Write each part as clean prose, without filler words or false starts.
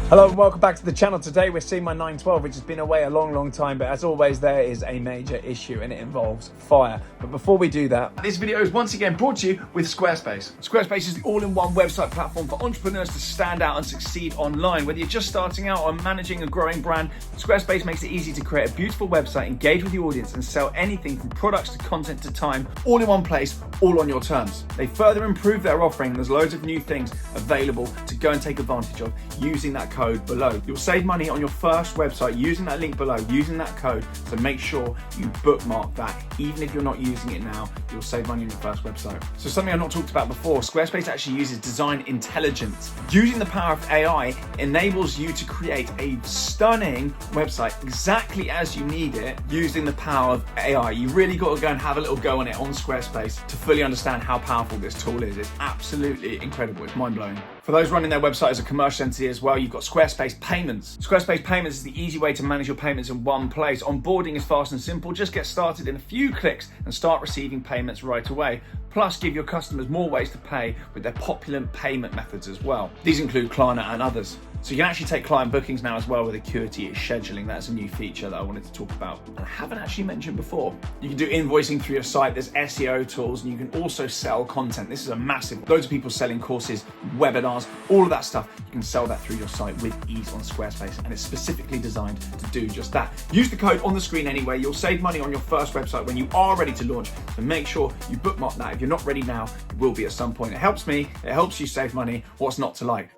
Hello and welcome back to the channel. Today we're seeing my 912, which has been away a long time, but as always there is a major issue and it involves fire. But before we do that, this video is once again brought to you with Squarespace. Squarespace is the all-in-one website platform for entrepreneurs to stand out and succeed online. Whether you're just starting out or managing a growing brand, Squarespace makes it easy to create a beautiful website, engage with the audience and sell anything from products to content to time, all in one place, all on your terms. They further improve their offering. There's loads of new things available to go and take advantage of using that code below. You'll save money on your first website using that link below, using that code, so make sure you bookmark that. Even if you're not using it now, you'll save money on your first website. So something I've not talked about before, Squarespace actually uses design intelligence. Using the power of AI enables you to create a stunning website exactly as you need it using the power of AI. You really got to go and have a little go on it on Squarespace to fully understand how powerful this tool is. It's absolutely incredible. It's mind-blowing. For those running their website as a commercial entity as well, you've got Squarespace Payments. Squarespace Payments is the easy way to manage your payments in one place. Onboarding is fast and simple. Just get started in a few clicks and start receiving payments right away. Plus, give your customers more ways to pay with their popular payment methods as well. These include Klarna and others. So you can actually take client bookings now as well with Acuity scheduling. That's a new feature that I wanted to talk about and I haven't actually mentioned before. You can do invoicing through your site. There's SEO tools and you can also sell content. This is a massive, loads of people selling courses, webinars, all of that stuff. You can sell that through your site with ease on Squarespace and it's specifically designed to do just that. Use the code on the screen anyway. You'll save money on your first website when you are ready to launch. So make sure you bookmark that. If you're not ready now, you will be at some point. It helps me, it helps you save money. What's not to like?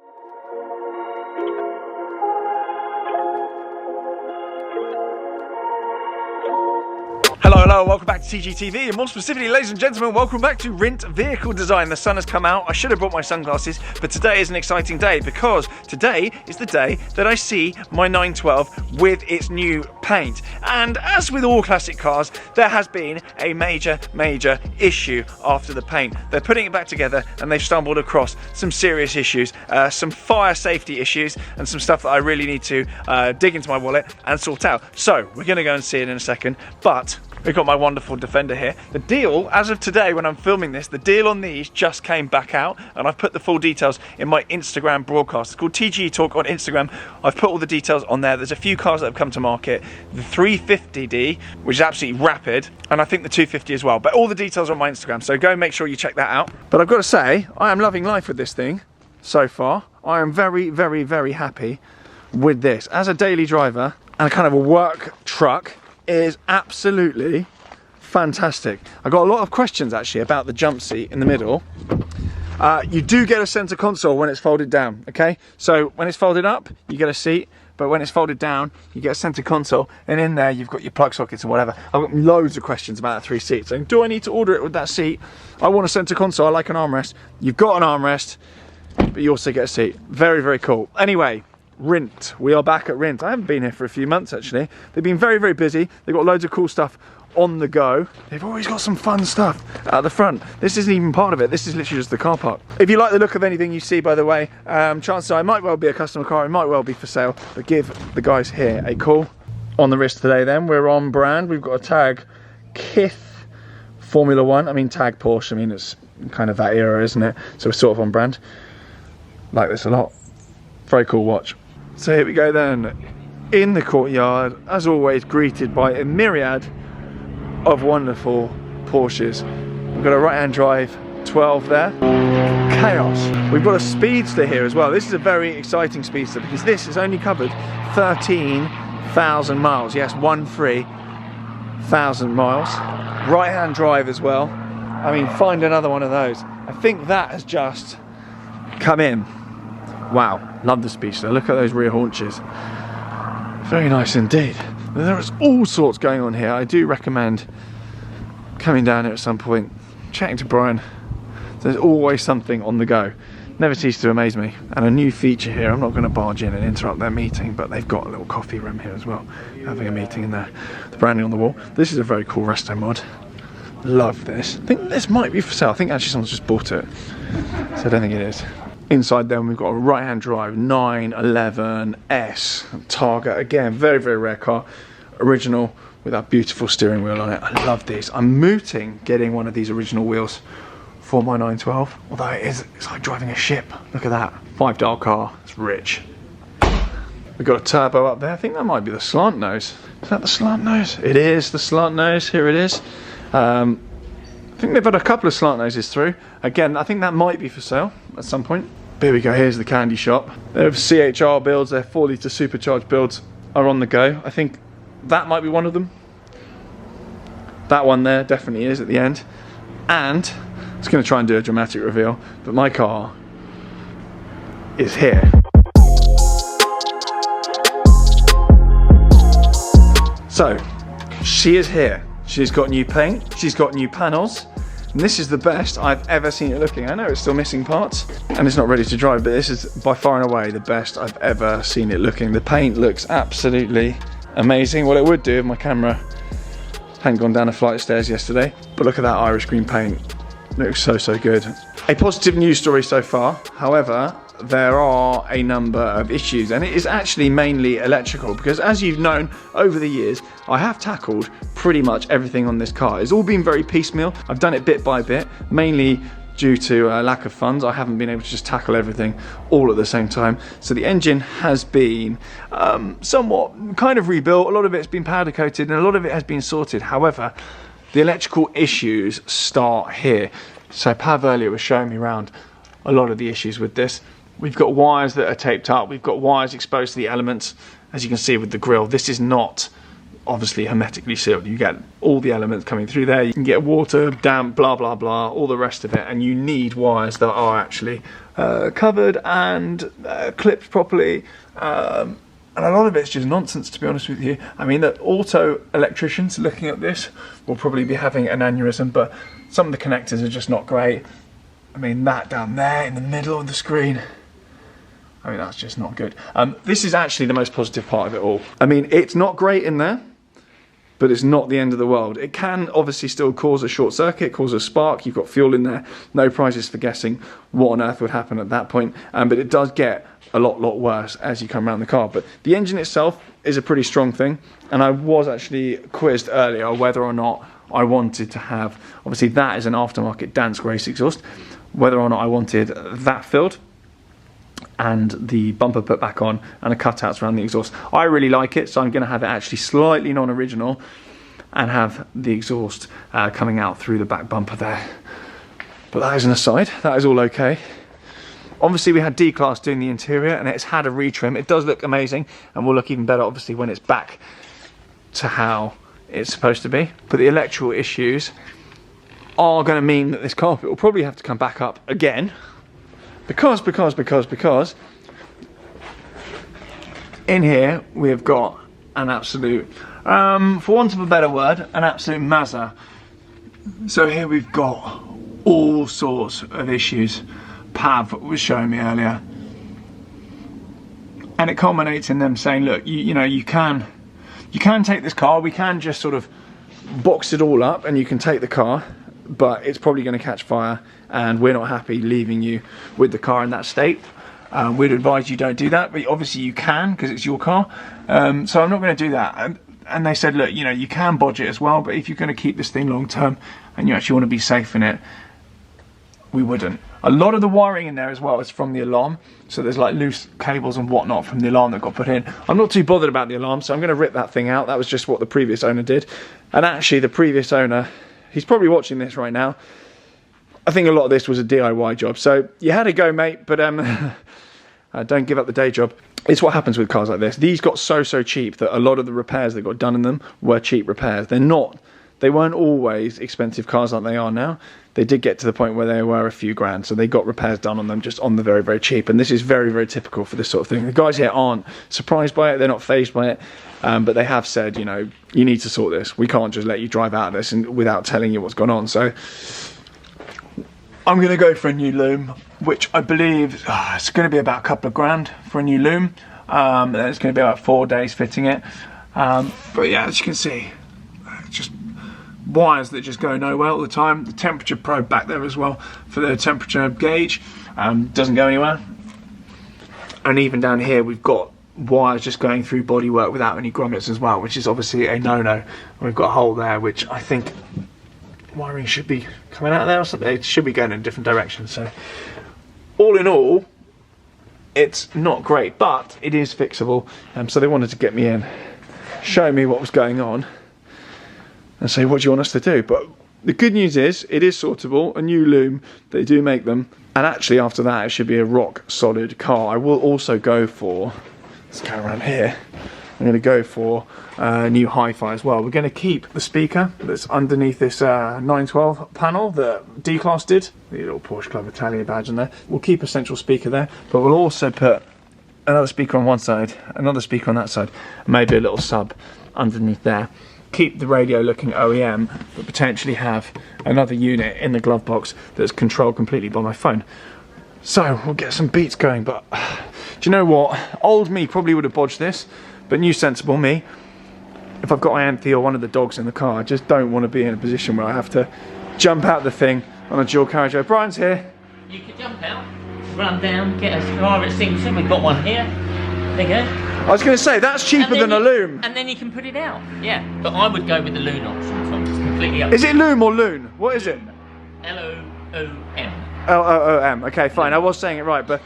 Hello, welcome back to TGTV, and more specifically, ladies and gentlemen, welcome back to Rint Vehicle Design. The sun has come out. I should have brought my sunglasses, but today is an exciting day because today is the day that I see my 912 with its new paint. And as with all classic cars, there has been a major issue after the paint. They're putting it back together and they've stumbled across some serious issues, some fire safety issues and some stuff that I really need to dig into my wallet and sort out. So we're going to go and see it in a second, but we've got my wonderful Defender here. The deal, as of today when I'm filming this, the deal on these just came back out and I've put the full details in my Instagram broadcast. It's called TGE Talk on Instagram. I've put all the details on there. There's a few cars that have come to market. The 350D, which is absolutely rapid, and I think the 250 as well. But all the details are on my Instagram, so go and make sure you check that out. But I've got to say, I am loving life with this thing so far. I am very happy with this. As a daily driver and a kind of a work truck, is absolutely fantastic. I got a lot of questions actually about the jump seat in the middle. You do get a center console when it's folded down, okay? So when it's folded up, you get a seat, but when it's folded down, you get a center console, and in there you've got your plug sockets and whatever. I've got loads of questions about that 3 seats. Saying, do I need to order it with that seat? I want a center console, I like an armrest. You've got an armrest, but you also get a seat. Very cool. Anyway, Rint. We are back at Rint. I haven't been here for a few months actually. They've been very busy. They've got loads of cool stuff on the go. They've always got some fun stuff at the front. This isn't even part of it. This is literally just the car park. If you like the look of anything you see, by the way, chances are it might well be a customer car. It might well be for sale. But give the guys here a call. On the wrist today then, we're on brand. We've got a tag Kith Formula 1. I mean tag Porsche. I mean it's kind of that era, isn't it? So we're sort of on brand. Like this a lot. Very cool watch. So here we go then, in the courtyard, as always greeted by a myriad of wonderful Porsches. We've got a right-hand drive 12 there, chaos. We've got a Speedster here as well. This is a very exciting Speedster because this has only covered 13,000 miles. Yes, 13,000 miles. Right-hand drive as well. I mean, find another one of those. I think that has just come in. Wow, love the Speedster. Look at those rear haunches. Very nice indeed. There is all sorts going on here. I do recommend coming down here at some point, chatting to Brian. There's always something on the go. Never ceases to amaze me. And a new feature here, I'm not going to barge in and interrupt their meeting, but they've got a little coffee room here as well. Having a meeting in there. The branding on the wall. This is a very cool resto mod. Love this. I think this might be for sale. I think actually someone's just bought it. So I don't think it is. Inside then we've got a right-hand drive 911S Targa. Again, very rare car. Original with that beautiful steering wheel on it. I love these. I'm mooting getting one of these original wheels for my 912. Although it's like driving a ship. Look at that. 5-dial car. It's rich. We've got a turbo up there. I think that might be the slant nose. Is that the slant nose? It is the slant nose. Here it is. I think they've had a couple of slant noses through. Again, I think that might be for sale at some point. Here we go, here's the candy shop. Their CHR builds, their 4 litre supercharged builds are on the go. I think that might be one of them. That one there definitely is at the end. And I was going to try and do a dramatic reveal, but my car is here. So, she is here. She's got new paint, she's got new panels, and this is the best I've ever seen it looking. I know it's still missing parts, and it's not ready to drive, but this is by far and away the best I've ever seen it looking. The paint looks absolutely amazing. What it would do if my camera hadn't gone down a flight of stairs yesterday, but look at that Irish green paint. It looks so good. A positive news story so far, however, there are a number of issues, and it is actually mainly electrical, because as you've known over the years, I have tackled pretty much everything on this car. It's all been very piecemeal. I've done it bit by bit, mainly due to lack of funds. I haven't been able to just tackle everything all at the same time. So the engine has been somewhat kind of rebuilt. A lot of it's been powder coated and a lot of it has been sorted. However, the electrical issues start here. So Pav earlier was showing me around a lot of the issues with this. We've got wires that are taped up. We've got wires exposed to the elements. As you can see with the grille, this is not obviously hermetically sealed. You get all the elements coming through there. You can get water, damp, blah, blah, blah, all the rest of it. And you need wires that are actually covered and clipped properly. And a lot of it's just nonsense, to be honest with you. I mean, the auto electricians looking at this will probably be having an aneurysm, but some of the connectors are just not great. I mean, that down there in the middle of the screen, I mean, that's just not good. This is actually the most positive part of it all. I mean, it's not great in there, but it's not the end of the world. It can obviously still cause a short circuit, cause a spark. You've got fuel in there. No prizes for guessing what on earth would happen at that point. But it does get a lot worse as you come around the car. But the engine itself is a pretty strong thing. And I was actually quizzed earlier whether or not I wanted to have, obviously that is an aftermarket Dansk race exhaust, whether or not I wanted that filled and the bumper put back on and the cutouts around the exhaust. I really like it, so I'm going to have it actually slightly non-original and have the exhaust coming out through the back bumper there. But that is an aside, that is all okay. Obviously we had D-Class doing the interior and it's had a retrim. It does look amazing and will look even better obviously when it's back to how it's supposed to be. But the electrical issues are going to mean that this carpet will probably have to come back up again. Because in here we have got an absolute, for want of a better word, an absolute mazza. So here we've got all sorts of issues. Pav was showing me earlier, and it culminates in them saying, look, you know, you can take this car, we can just sort of box it all up and you can take the car, but it's probably going to catch fire and we're not happy leaving you with the car in that state. We'd advise you don't do that, but obviously you can because it's your car. So I'm not going to do that. And they said, look, you know, you can bodge it as well, but if you're going to keep this thing long term and you actually want to be safe in it, we wouldn't. A lot of the wiring in there as well is from the alarm. So there's like loose cables and whatnot from the alarm that got put in. I'm not too bothered about the alarm, so I'm going to rip that thing out. That was just what the previous owner did. And actually the previous owner, he's probably watching this right now. I think a lot of this was a DIY job. So you had a go, mate, but don't give up the day job. It's what happens with cars like this. These got so cheap that a lot of the repairs that got done in them were cheap repairs. They weren't always expensive cars like they are now. They did get to the point where they were a few grand, so they got repairs done on them just on the very cheap. And this is very typical for this sort of thing. The guys here aren't surprised by it, they're not fazed by it, but they have said, you know, you need to sort this. We can't just let you drive out of this without telling you what's gone on. So I'm going to go for a new loom, which I believe it's going to be about a couple of grand for a new loom. And it's going to be about 4 days fitting it. But yeah, as you can see, just wires that just go nowhere all the time. The temperature probe back there as well for the temperature gauge doesn't go anywhere. And even down here we've got wires just going through bodywork without any grommets as well, which is obviously a no-no. We've got a hole there which I think wiring should be coming out there or something. It should be going in a different direction. So all in all, it's not great, but it is fixable. So they wanted to get me in, show me what was going on, and say, what do you want us to do? But the good news is, it is sortable, a new loom, they do make them, and actually after that it should be a rock solid car. I will also go for, let's go around here, I'm going to go for a new hi-fi as well. We're going to keep the speaker that's underneath this 912 panel that D-Class did, the little Porsche Club Italian badge in there. We'll keep a central speaker there, but we'll also put another speaker on one side, another speaker on that side, maybe a little sub underneath there. Keep the radio looking OEM, but potentially have another unit in the glove box that's controlled completely by my phone. So we'll get some beats going, but do you know what? Old me probably would have bodged this, but new sensible me, if I've got Anthony or one of the dogs in the car, I just don't want to be in a position where I have to jump out the thing on a dual carriageway. Brian's here. You could jump out, run down, get a fire extinguisher. We've got one here. There you go. I was going to say, that's cheaper than a loom. And then you can put it out. Yeah, but I would go with the loom option, Tom. It's completely up. Is it loom or loon? What is it? L-O-O-M. L-O-O-M. Okay, fine. I was saying it right, but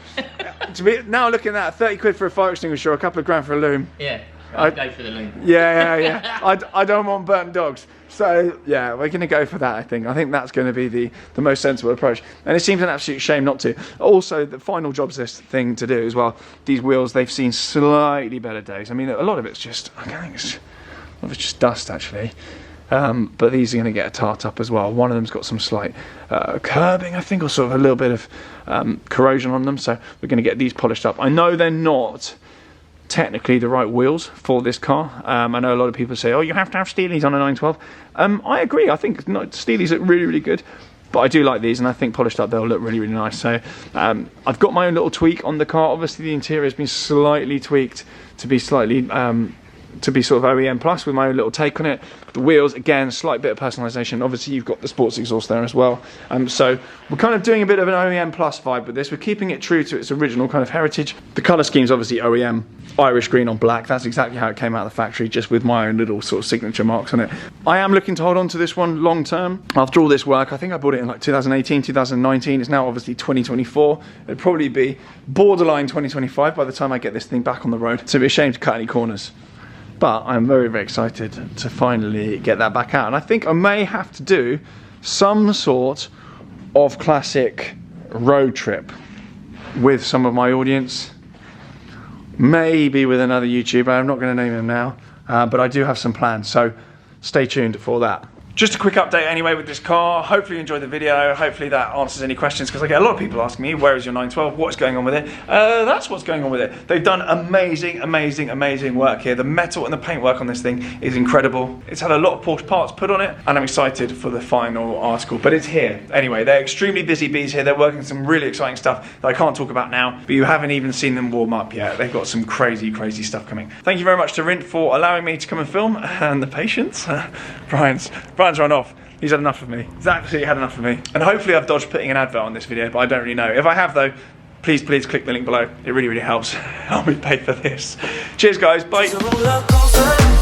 to be, now looking at that, 30 quid for a fire extinguisher, a couple of grand for a loom. Yeah, I'd go for the loom. Yeah. I don't want burnt dogs. So, yeah, we're going to go for that, I think. I think that's going to be the most sensible approach. And it seems an absolute shame not to. Also, the final jobs list thing to do as well. These wheels, they've seen slightly better days. I mean, a lot of it's just, I think it's just dust, actually. But these are going to get a tart up as well. One of them's got some slight curbing, I think, or sort of a little bit of corrosion on them. So we're going to get these polished up. I know they're not technically the right wheels for this car. I know a lot of people say, oh, you have to have Steelies on a 912. I agree. I think Steelies look really, really good. But I do like these, and I think polished up they'll look really, really nice. So I've got my own little tweak on the car. Obviously, the interior has been slightly tweaked to be slightly to be sort of OEM plus with my own little take on it. The wheels, again, slight bit of personalisation. Obviously, you've got the sports exhaust there as well. So we're kind of doing a bit of an OEM plus vibe with this. We're keeping it true to its original kind of heritage. The colour scheme's obviously OEM, Irish green on black. That's exactly how it came out of the factory, just with my own little sort of signature marks on it. I am looking to hold on to this one long term. After all this work, I think I bought it in like 2018, 2019. It's now obviously 2024. It'd probably be borderline 2025 by the time I get this thing back on the road. So it'd be a shame to cut any corners. But I'm very, very excited to finally get that back out. And I think I may have to do some sort of classic road trip with some of my audience. Maybe with another YouTuber. I'm not going to name him now. But I do have some plans. So stay tuned for that. Just a quick update anyway with this car. Hopefully you enjoyed the video. Hopefully that answers any questions, because I get a lot of people asking me, where is your 912? What's going on with it? That's what's going on with it. They've done amazing, amazing, amazing work here. The metal and the paintwork on this thing is incredible. It's had a lot of Porsche parts put on it, and I'm excited for the final article, but it's here. Anyway, they're extremely busy bees here. They're working some really exciting stuff that I can't talk about now, but you haven't even seen them warm up yet. They've got some crazy, crazy stuff coming. Thank you very much to Rint for allowing me to come and film, and the patience. Brian's run off. He's had enough of me. He's absolutely had enough of me. And hopefully I've dodged putting an advert on this video, but I don't really know. If I have though, please click the link below. It really, really helps. I'll be paid for this. Cheers guys, bye.